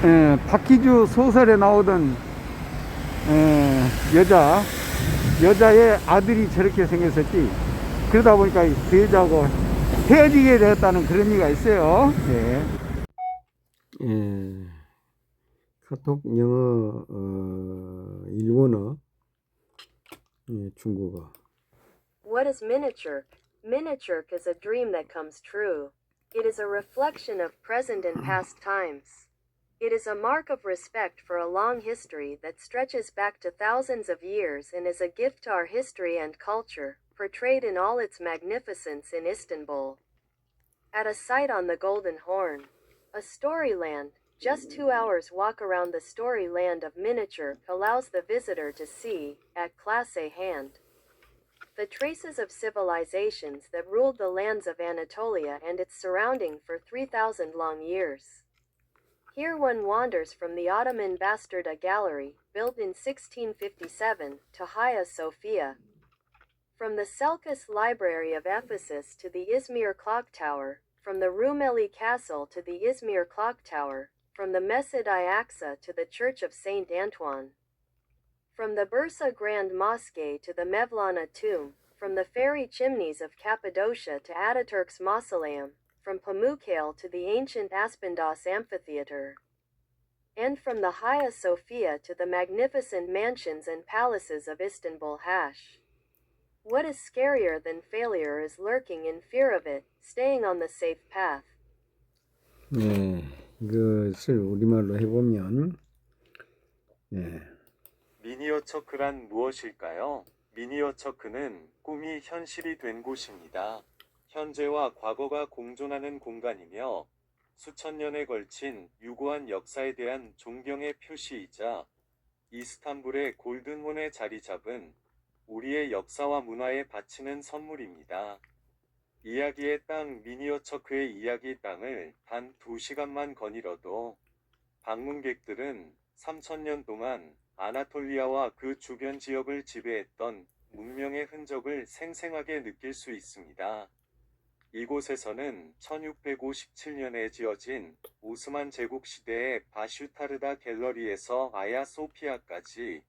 박희주 소설에 나오던 여자의 아들이 저렇게 생겼었지. 그러다 보니까 그 여자하고 헤어지게 되었다는 그런 얘기가 있어요. 예. 예. 카톡 영어, 일본어, 예, 중국어. What is miniature? Miniature is a dream that comes true. It is a reflection of present and past times. It is a mark of respect for a long history that stretches back to thousands of years and is a gift to our history and culture, portrayed in all its magnificence in Istanbul. At a site on the Golden Horn, a storyland, just 2 hours walk around the storyland of miniature allows the visitor to see, at class A hand, the traces of civilizations that ruled the lands of Anatolia and its surrounding for 3,000 long years. Here one wanders from the Ottoman Bastarda Gallery, built in 1657, to Hagia Sophia. From the Seleucus Library of Ephesus to the Izmir Clock Tower, from the Rumeli Castle to the Izmir Clock Tower, from the Mesjid Aqsa to the Church of Saint Antoine. From the Bursa Grand Mosque to the Mevlana Tomb, from the fairy chimneys of Cappadocia to Ataturk's Mausoleum, from Pamukkale to the ancient Aspendos Amphitheater, and from the Hagia Sophia to the magnificent mansions and palaces of Istanbul Hash. What is scarier than failure is lurking in fear of it, staying on the safe path. 네, 이것을 우리말로 해보면, 네. 미니어처크란 무엇일까요? 미니어처크는 꿈이 현실이 된 곳입니다. 현재와 과거가 공존하는 공간이며 수천 년에 걸친 유구한 역사에 대한 존경의 표시이자 이스탄불의 골든혼에 자리 잡은 우리의 역사와 문화에 바치는 선물입니다. 이야기의 땅 미니어처크의 이야기 땅을 단 2시간만 거닐어도 방문객들은 3000년 동안 아나톨리아와 그 주변 지역을 지배했던 문명의 흔적을 생생하게 느낄 수 있습니다. 이곳에서는 1657년에 지어진 오스만 제국 시대의 바슈타르다 갤러리에서 아야 소피아까지,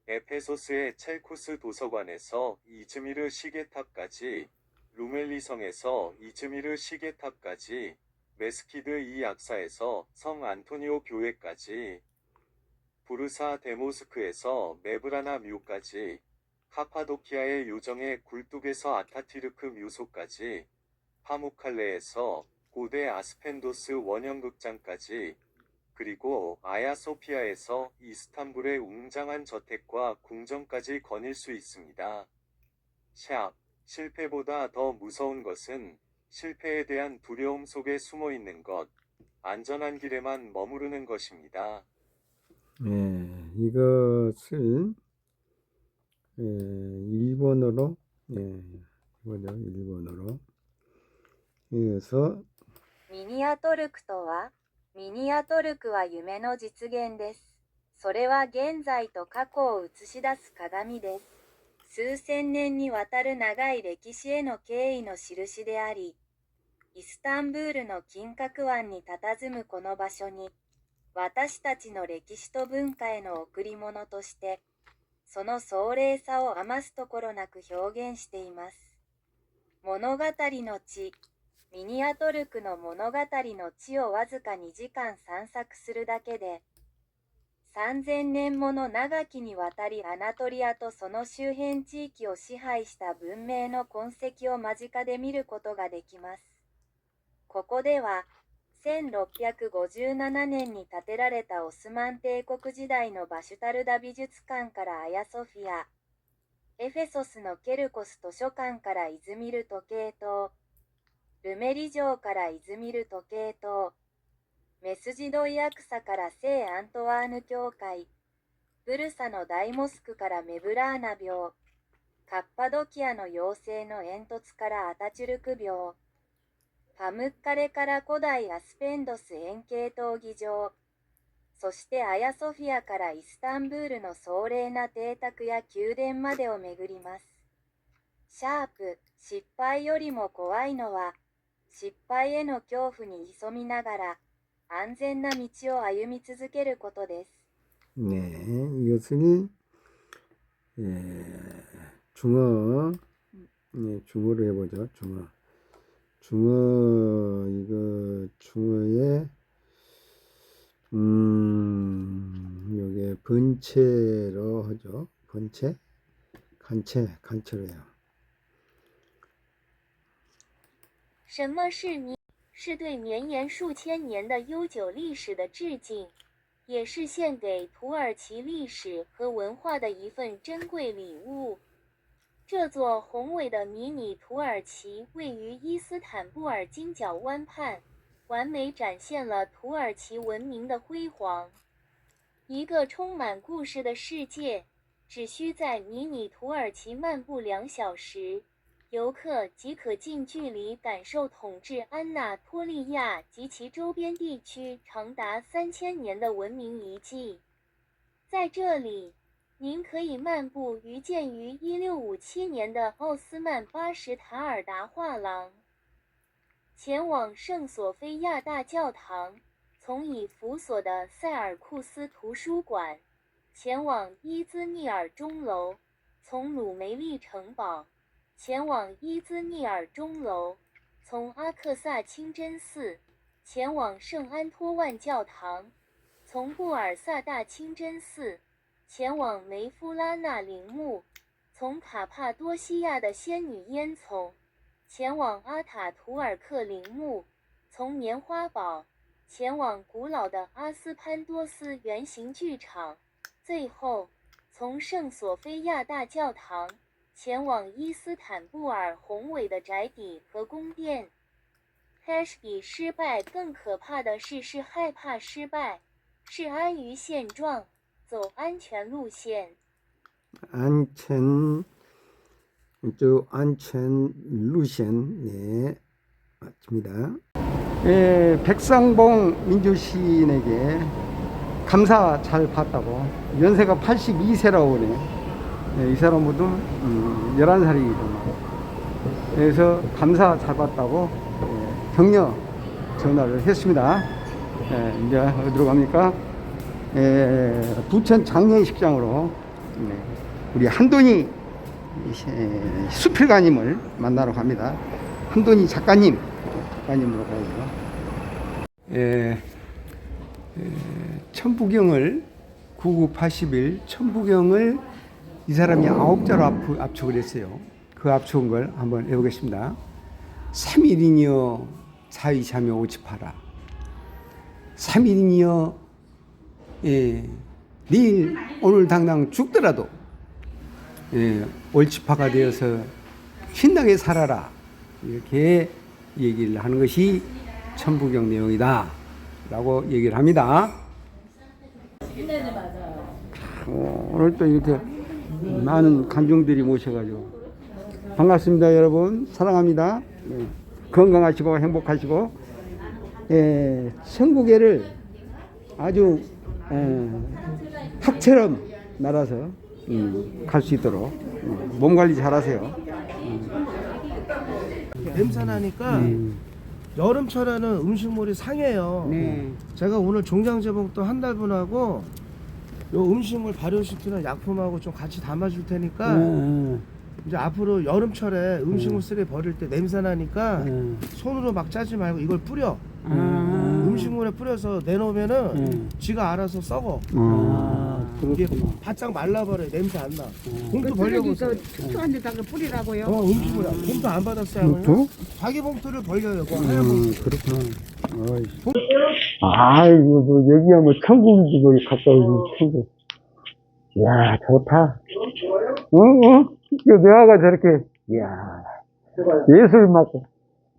에페소스의 첼쿠스 도서관에서 이즈미르 시계탑까지, 루멜리성에서 이즈미르 시계탑까지, 메스키드 이 악사에서 성 안토니오 교회까지, 부르사 데모스크에서 메브라나 묘까지, 카파도키아의 요정의 굴뚝에서 아타티르크 묘소까지, 파무칼레에서 고대 아스펜도스 원형극장까지, 그리고 아야소피아에서 이스탄불의 웅장한 저택과 궁전까지 거닐 수 있습니다. 샵, 실패보다 더 무서운 것은 실패에 대한 두려움 속에 숨어 있는 것, 안전한 길에만 머무르는 것입니다. 네, 이것을 일본어로, 이거죠, 일본어로. 그래서 ミニアトルクとは、ミニアトルクは夢の実現です。それは現在と過去を映し出す鏡です。数千年にわたる長い歴史への敬意の印であり、イスタンブールの金閣湾に佇むこの場所に、私たちの歴史と文化への贈り物として、その壮麗さを余すところなく表現しています。物語の地、ミニアトルクの物語の地をわずか2時間散策するだけで、3000年もの長きにわたりアナトリアとその周辺地域を支配した文明の痕跡を間近で見ることができます。ここでは、1657年に建てられたオスマン帝国時代のバシュタルダ美術館からアヤソフィア、エフェソスのケルコス図書館からイズミル時計塔、ルメリ城からイズミル時計塔、メスジドイアクサから聖アントワーヌ教会、ブルサの大モスクからメブラーナ廟、カッパドキアの妖精の煙突からアタチュルク廟、パムッカレから古代アスペンドス円形闘技場、そしてアヤソフィアからイスタンブールの壮麗な邸宅や宮殿までを巡ります。シャープ、失敗よりも怖いのは、失敗への恐怖に潜みながら、安全な道を歩み続けることです。 네, 이것을 중어, 네, 중어로 해보죠. 중어, 이거 중어에 요게 번체로 하죠. 번체, 간체로 해요. 什么是弥？是对绵延数千年的悠久历史的致敬，也是献给土耳其历史和文化的一份珍贵礼物。这座宏伟的迷你土耳其位于伊斯坦布尔金角湾畔，完美展现了土耳其文明的辉煌。一个充满故事的世界，只需在迷你土耳其漫步2小时。游客即可近距离感受统治安纳托利亚及其周边地区长达3000年的文明遗迹。在这里，您可以漫步于建于1657年的奥斯曼巴什塔尔达画廊，前往圣索菲亚大教堂，从已辅佐的塞尔库斯图书馆，前往伊兹密尔钟楼，从鲁梅利城堡。前往伊兹密尔钟楼，从阿克萨清真寺前往圣安托万教堂，从布尔萨大清真寺前往梅夫拉纳陵墓，从卡帕多西亚的仙女烟囱前往阿塔图尔克陵墓，从棉花堡前往古老的阿斯潘多斯圆形剧场，最后从圣索菲亚大教堂前往伊斯坦布尔宏伟的宅邸和宫殿。比失败更可怕的是害怕失败，是安于现状，走安全路线。 안chen 루션, 네, 맞습니다. 백상봉 민주시인에게 감사 잘 받다고. 연세가 82세라고 그러네. 이 사람도 11살이거든요. 그래서 감사 잘 받다고 격려 전화를 했습니다. 이제 어디로 갑니까? 부천 장례식장으로 우리 한돈이 수필가님을 만나러 갑니다. 한돈이 작가님으로 가야죠. 천부경을 9981 천부경을 이 사람이 9자로 압축을 했어요. 그 압축한 걸 한번 해보겠습니다. 3일이니여 사위자며 오집하라. 3일이니여 내일 오늘 당장 죽더라도 올치파가 되어서 신나게 살아라. 이렇게 얘기를 하는 것이 천부경 내용이다 라고 얘기를 합니다. 오늘 또 이렇게 많은 관중들이 모셔가지고 반갑습니다. 여러분 사랑합니다. 건강하시고 행복하시고 천국에를 아주 학처럼 날아서 갈 수 있도록 몸 관리 잘하세요. 냄새 나니까 여름철에는 음식물이 상해요. 네. 제가 오늘 종량제봉도 한 달분하고 요 음식물 발효시키는 약품하고 좀 같이 담아줄 테니까 이제 앞으로 여름철에 음식물 쓰레기 버릴 때 냄새 나니까 손으로 막 짜지 말고 이걸 뿌려. 음식물에 뿌려서 내놓으면은 지가 알아서 썩어. 이게 바짝 말라버려. 냄새 안 나. 봉투 벌려보세요. 축축한 데다가 뿌리라고요? 음식물이야. 봉투 안 받았어요. 봉투? 자기 봉투를 벌려요. 그 하얀 봉투. 그렇구나. 아이고, 뭐, 여기야 뭐, 천국이지, 거기 가까이 천국. 이야, 좋다. 이거 뇌화가 저렇게, 이야, 예술 맞고,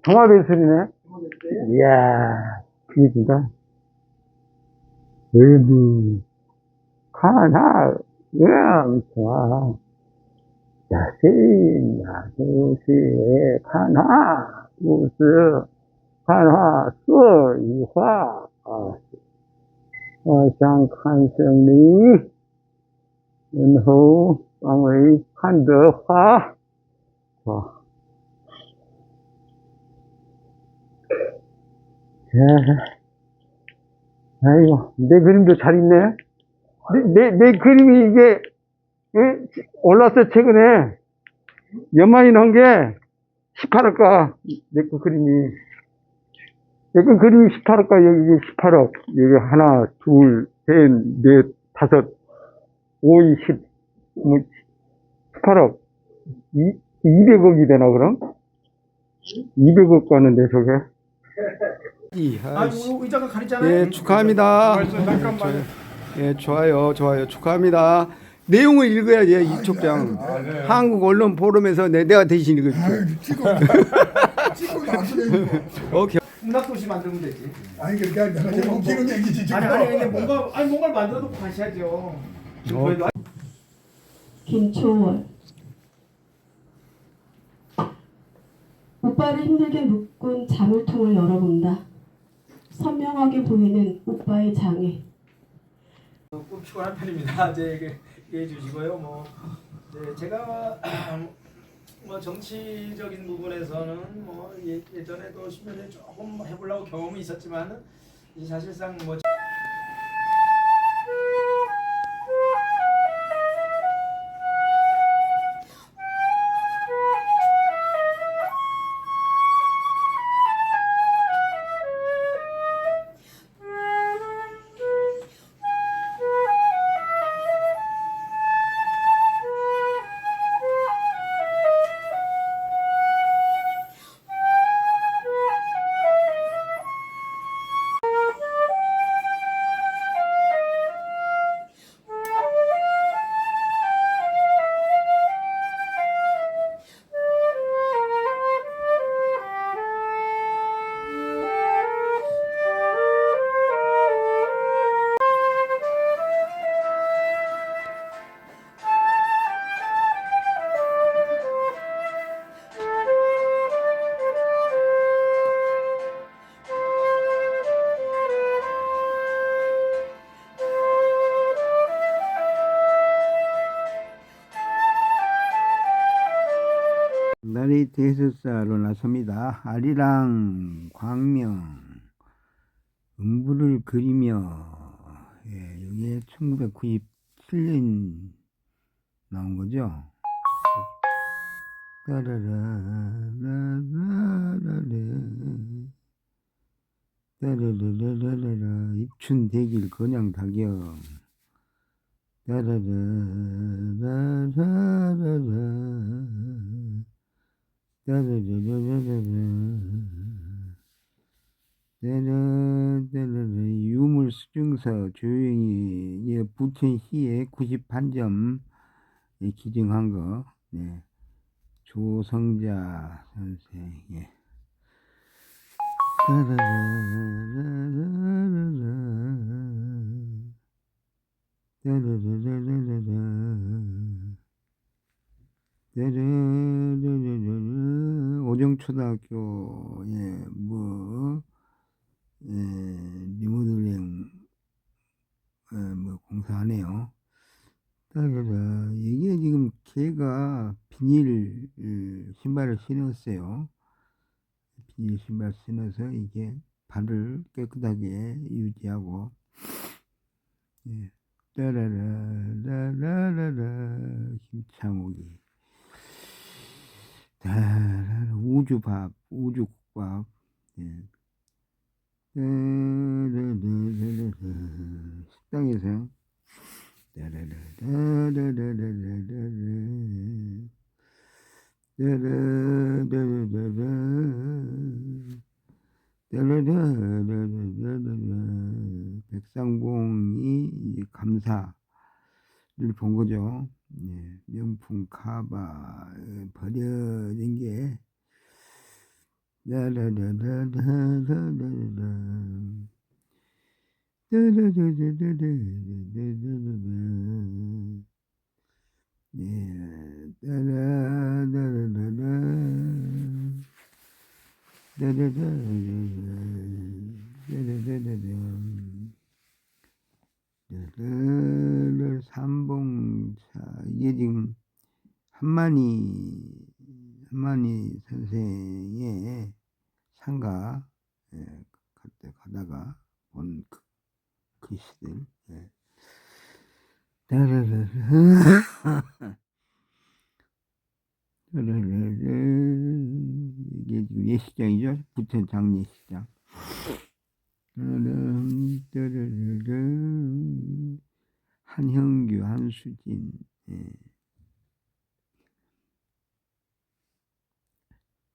종합예술이네. 이야, 그게 진짜. 여기, 하나, 영차, 야신, 야수시에, 하나, 우스, 한화, 수, 이화, 장, 칸성리, 연호, 왕의, 한더화, 아이고, 내 그림도 잘 있네. 내 그림이 이게, 올랐어, 최근에. 연말이 넣은 게 18억가. 내 거 그림이. 내 거 그림이 18억가, 여기 18억. 여기 하나, 둘, 셋, 넷, 다섯, 5, 2, 10, 뭐, 18억. 200억이 되나, 그럼? 200억 가는데, 저게. 의자가 가리잖아요. 예, 축하합니다. 예, 좋아요, 좋아요. 축하합니다. 내용을 읽어야지, 이 촉장. 한국 언론 포럼에서 내가 대신 읽어줄게. 찍고 나서는 오케이. 문학도시 만들면 되지. 아니 그러니까 내가 지금 웃기는 얘기지 지금. 아니 근데 뭔가를 만들어 놓고 가셔야죠. 김초월. 오빠를 힘들게 묶은 자물통을 열어본다. 선명하게 보이는 오빠의 장애. 꼭 피곤한 편입니다. 이제 이해해 주시고요. 네, 제가 정치적인 부분에서는 예전에도 10년 전에 조금 해보려고 경험이 있었지만은 사실상 나레이트 해설사로 나섭니다. 아리랑 광명 음부를 그리며, 예, 여기에 1997년 나온 거죠. 따라라라라라 입춘대길 건양다경 따라라라라라라 유물 수증서 조용히, 예, 부천시에 90판점 기증한 거. 네. 조성자 선생. 예. 오정초등학교, 예, 리모델링, 공사하네요. 이게 지금 걔가 비닐 신발을 신었어요. 비닐 신발 신어서 이게 발을 깨끗하게 유지하고, 예. 따라라라라라 김창욱이 우주밥, 우주국밥, 예. 식당에서 백상봉이 이제 감사를 본 거죠. 예, 명품 카바 버려진 게 삼봉차, 이게 지금 한만희 선생의 상가, 갈 때 가다가 본 아티스트들. 예. 따라라라. 따라라라. 이게 지금 예식장이죠. 부천 장례식장. 따라라라. 한형규, 한수진. 예.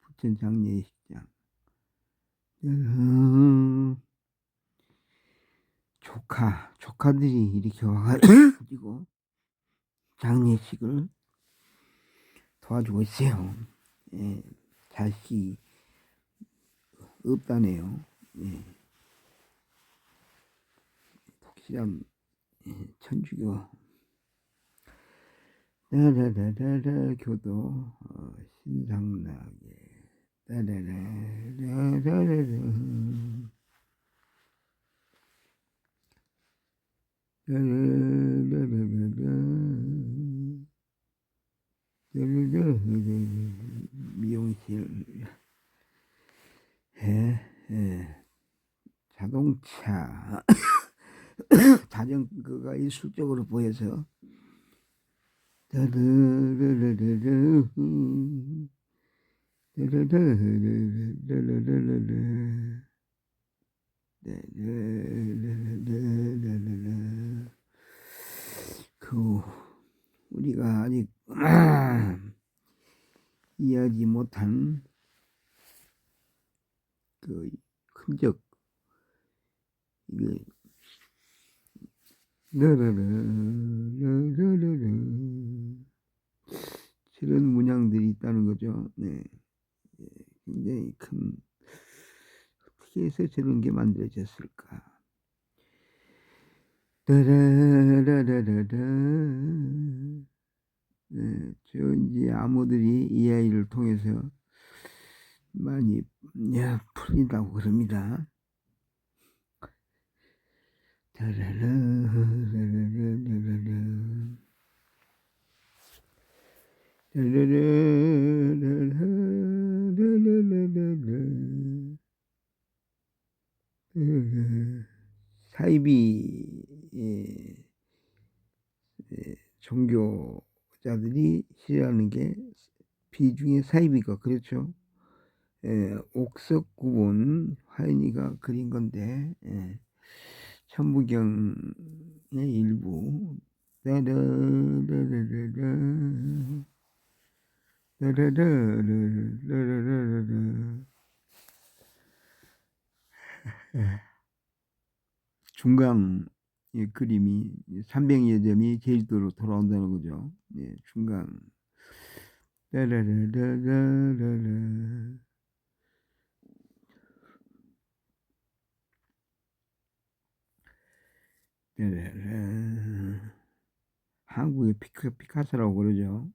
부천 장례식장. 조카들이 이렇게 와가지고 장례식을 도와주고 있어요. 예, 자식이 없다네요. 예, 독실한 천주교. 라라라라라 교도 신상나게. 라라라라라라. 미용실, 자동차, 자전거가 일술적으로 보여서 그 우리가 아직 이해하지 못한 그 흔적, 이게 저런 문양들이 있다는 거죠. 네, 굉장히 큰, 어떻게 해서 저런 게 만들어졌을까? 네, 저 이제 암호들이 이 아이를 통해서 많이 풀린다고 그럽니다. 사이비 종교자들이 싫어하는 게 비중의 사이비가 그렇죠. 옥석 구본 화연이가 그린 건데 천부경의 일부. 중강의 그림이 300여 점이 제주도로 돌아온다는 거죠. 예, 중강. 한국의 피카소라고 그러죠.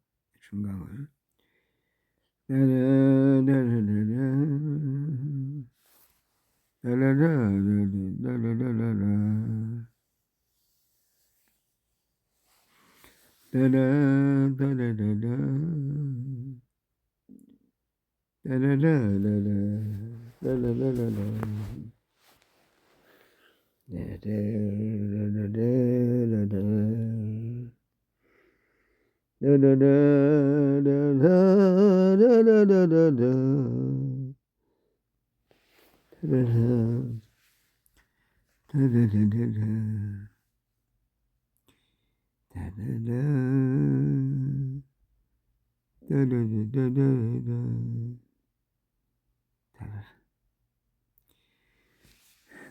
중강을.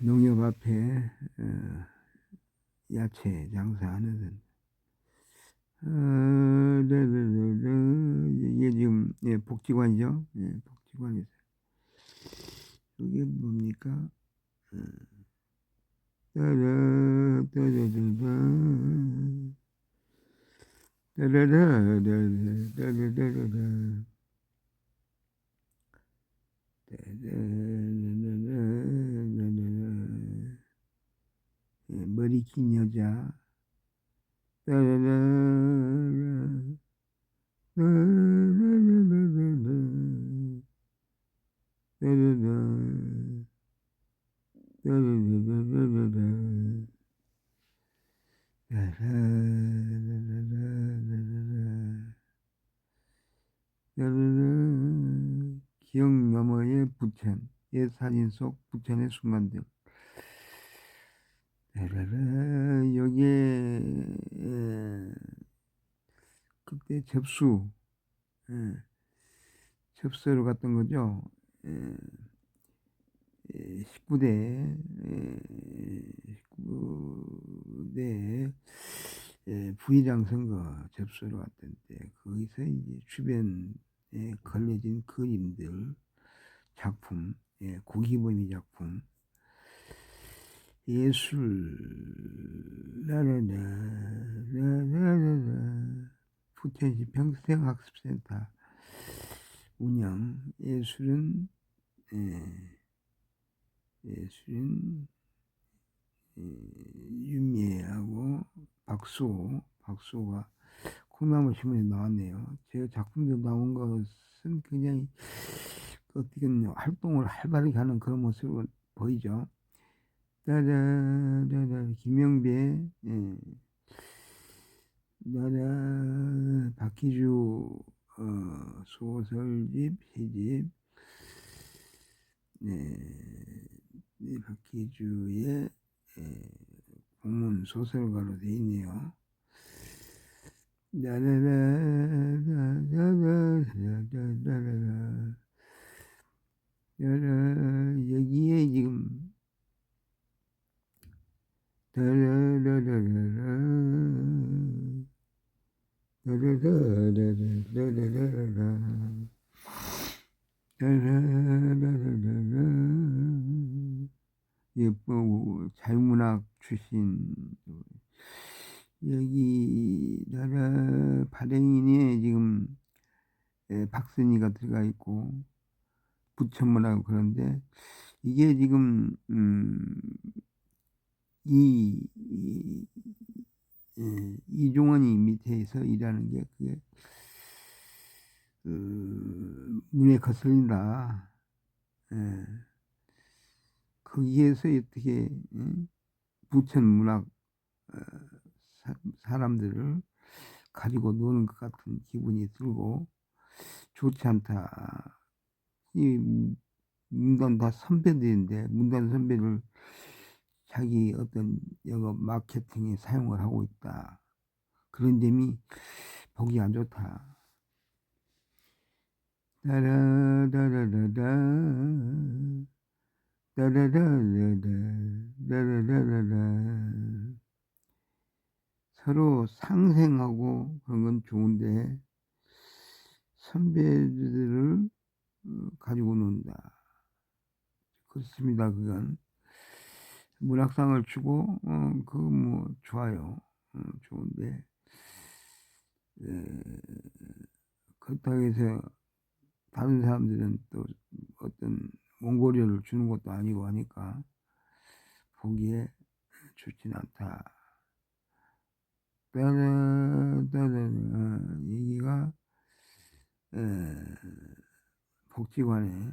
농협 앞에 야채 장사하는 이게 지금 복지관이죠. 복지관에서 이게 뭡니까? 머리 긴 여자. 기억 너머의 부천, 옛 사진 속 부천의 순간들. 여기에 그때 접수로 갔던 거죠. 19대 19대 부의장 선거 접수로 갔던 때 거기서 이제 주변에 걸려진 그림들, 작품, 고기범위 작품, 예술, 부천시 평생학습센터 운영, 예술은 윤미애하고 박수호가 콩나물 신문에 나왔네요. 제 작품들 나온 것은 굉장히 어떻게 활동을 활발하게 하는 그런 모습으로 보이죠. 김영배, 박희주 소설집, 시집, 박희주의 공문 소설가로 되어 있네요. 여기에 지금 자유문학 출신 여기 발행인에 지금 박선희가 들어가 있고 부천문하고 그런데 이게 지금 이종원이 밑에서 일하는 게 그게 눈에 거슬린다. 거기에서 어떻게 부천 문학 사람들을 가지고 노는 것 같은 기분이 들고 좋지 않다. 이 문단 다 선배들인데 문단 선배를 자기 어떤 영업 마케팅에 사용을 하고 있다. 그런 점이 보기 안 좋다. 서로 상생하고 그런 건 좋은데 선배들을 가지고 논다. 그렇습니다. 그건 문학상을 주고 그거 뭐 좋아요. 좋은데 그렇다고 해서 다른 사람들은 또 어떤 원고료를 주는 것도 아니고 하니까 보기에 좋진 않다. 얘기가 복지관에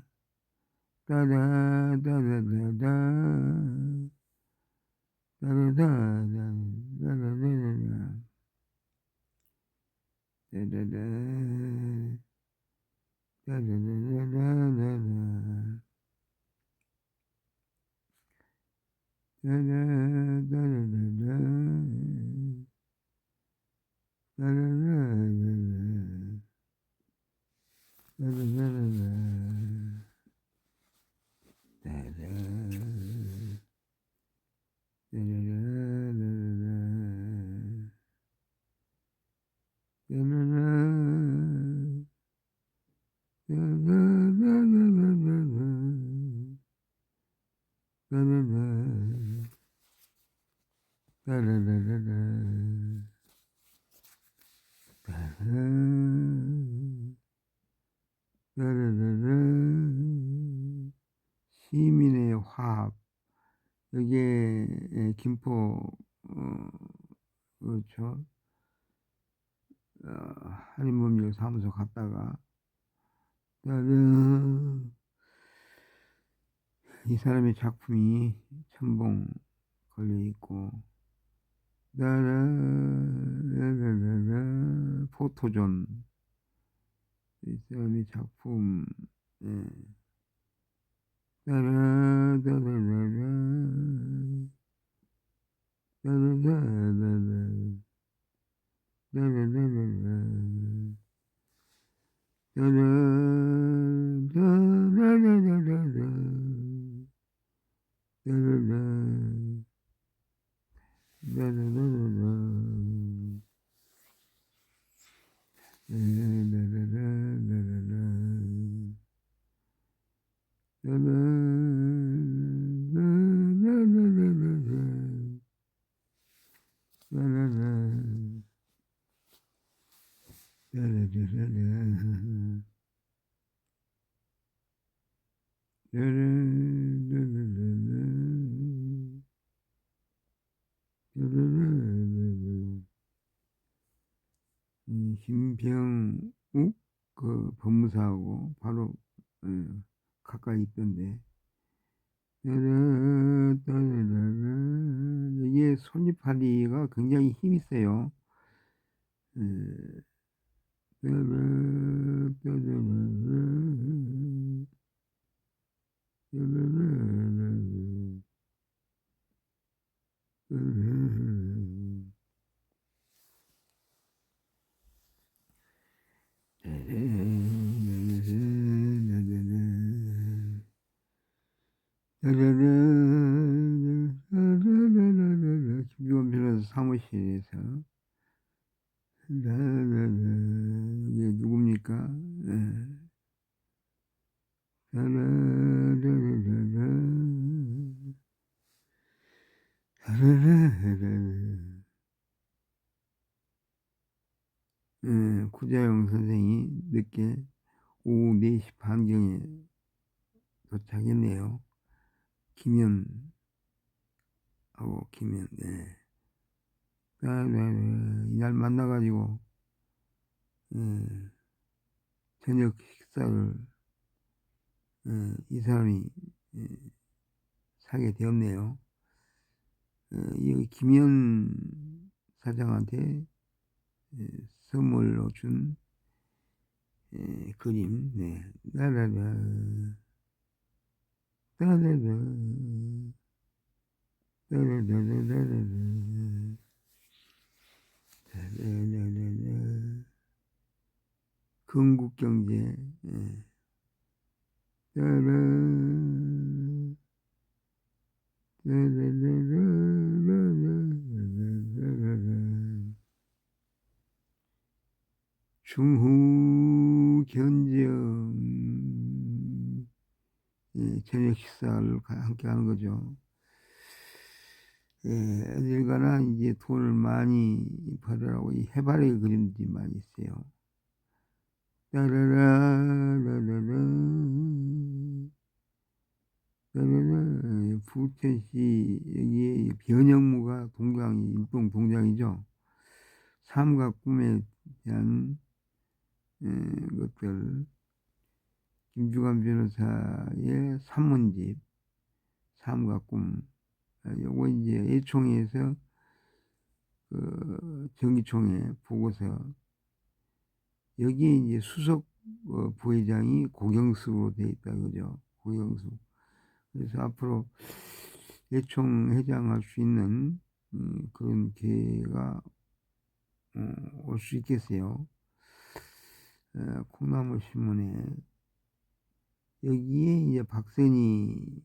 시민의 화합 여기에 김포 그렇죠. 한인법률사무소 갔다가 이 사람의 작품이 첨봉 걸려 있고 포토존. 이 사람의 작품. 예. 김병욱 그 법무사하고 바로 가까이 있던데 이게 손짓하기가 굉장히 힘이 세요. 김주원 변호사 사무실에서 이게 누굽니까? 구자영 선생이 늦게 오후 4시 반경에 도착했네요. 김현하고 김현. 이날 만나가지고 저녁 식사를 이 사람이 사게 되었네요. 이 김현 사장한테 선물로 준 그림. 건국경제. 중후견정 저녁 식사를 함께 하는 거죠. 어딜 가나 이제 돈을 많이 벌으라고 이 해바라기 그림들이 많이 있어요. 부천시 여기에 변형무가 동장이 일동 동장이죠. 삶과 꿈에 대한 것들. 김주관 변호사의 산문집 삶과 꿈. 요거 이제 예총회에서 그 정기총회 보고서 여기에 이제 수석 부회장이 고경숙으로 되어 있다 그죠. 고경숙. 그래서 앞으로 예총 회장할 수 있는 그런 기회가 올 수 있겠어요. 콩나물 신문에 여기에 이제 박선희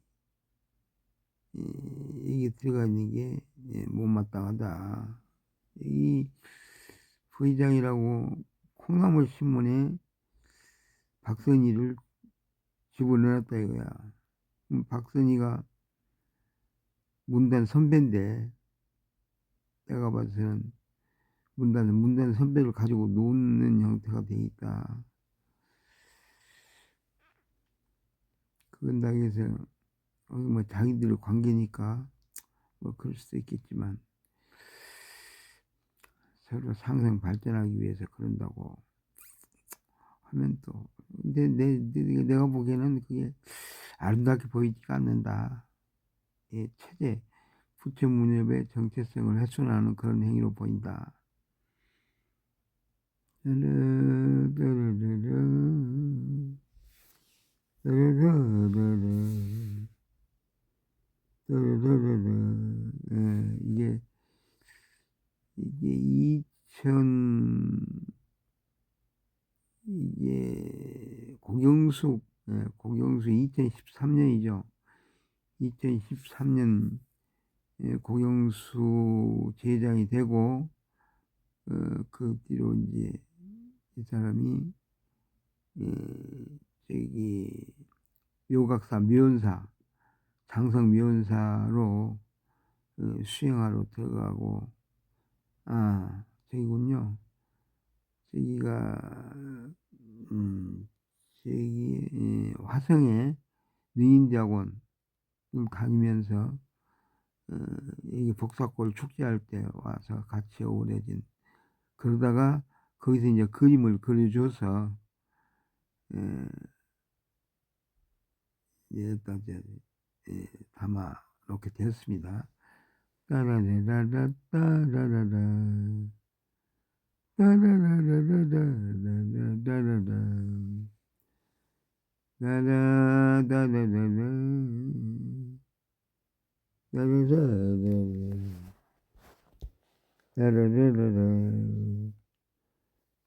이게 들어가 있는 게 못마땅하다. 이 부회장이라고 콩나물 신문에 박선희를 집어넣었다 이거야. 박선희가 문단 선배인데 내가 봐서는 문단 선배를 가지고 노는 형태가 돼 있다. 그건 당해서 뭐 자기들 관계니까 뭐 그럴 수도 있겠지만 서로 상생 발전하기 위해서 그런다고 하면 또 근데 내가 보기에는 그게 아름답게 보이지가 않는다. 체제 부채 문협의 정체성을 훼손하는 그런 행위로 보인다. 이게 2000 고경수 2013년이죠. 2013년 고경수 제장이 되고 그 뒤로 이제 이 사람이 저기 묘각사 묘연사 장성 묘연사로 수행하러 들어가고 저기군요. 저기가 저기 화성에 능인대학원 다니면서 여기 복사골 축제할 때 와서 같이 어우러진 그러다가 거기서 이제 그림을 그려줘서 여기다 이제 담아 놓게 되었습니다. 따라라라라 따라라라 따라라라라라라라라라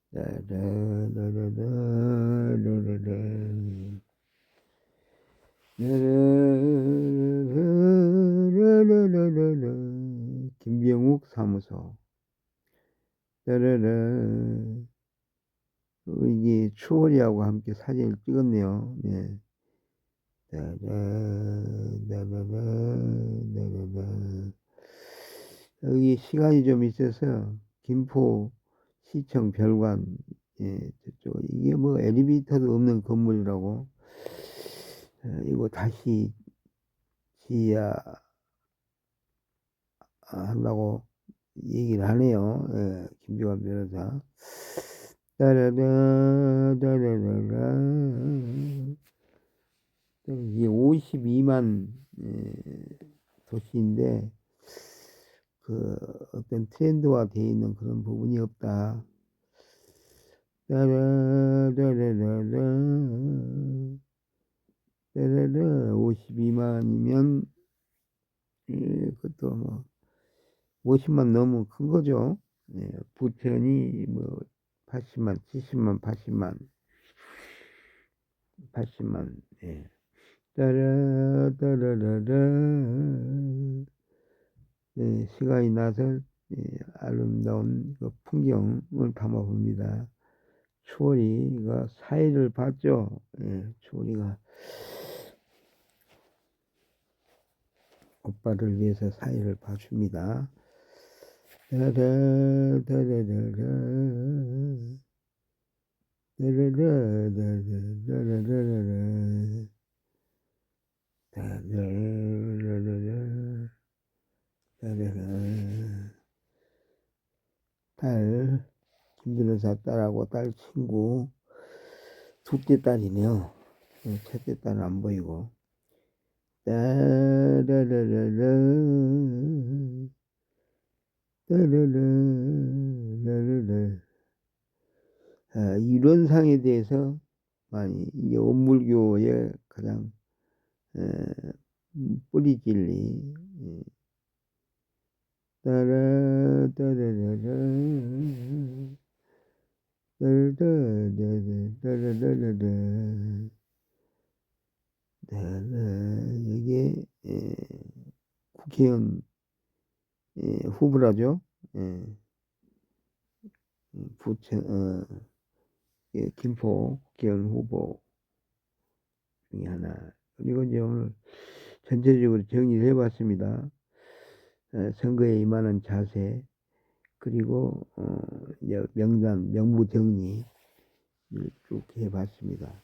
따라라라라라 김병욱 사무소 이게 추월이하고 함께 사진을 찍었네요. 네. 여기 시간이 좀 있어서 김포 시청 별관 저쪽 이게 뭐 엘리베이터도 없는 건물이라고 이거 다시 지어야 한다고 얘기를 하네요. 김주환 변호사. 이게 52만 도시인데 그 어떤 트렌드화 되어 있는 그런 부분이 없다. 52만이면 그것도 뭐 50만 너무 큰 거죠. 부천이 뭐 80만, 70만, 80만. 시간이 나서 아름다운 그 풍경을 담아봅니다. 추월이가 사회를 봤죠. 추월이가 오빠를 위해서 사회를 봐줍니다. 딸 김변호사 딸하고 딸 친구 둘째 딸이네요. 첫째 딸은 안 보이고 이론상에 대해서 많이 이제 원불교의 가장 뿌리 진리 이게 국회의원 후보라죠. 부천 김포 국회의원 후보 중에 하나. 그리고 이제 오늘 전체적으로 정리를 해봤습니다. 선거에 임하는 자세 그리고 이제 명단 명부 정리 쭉 해봤습니다.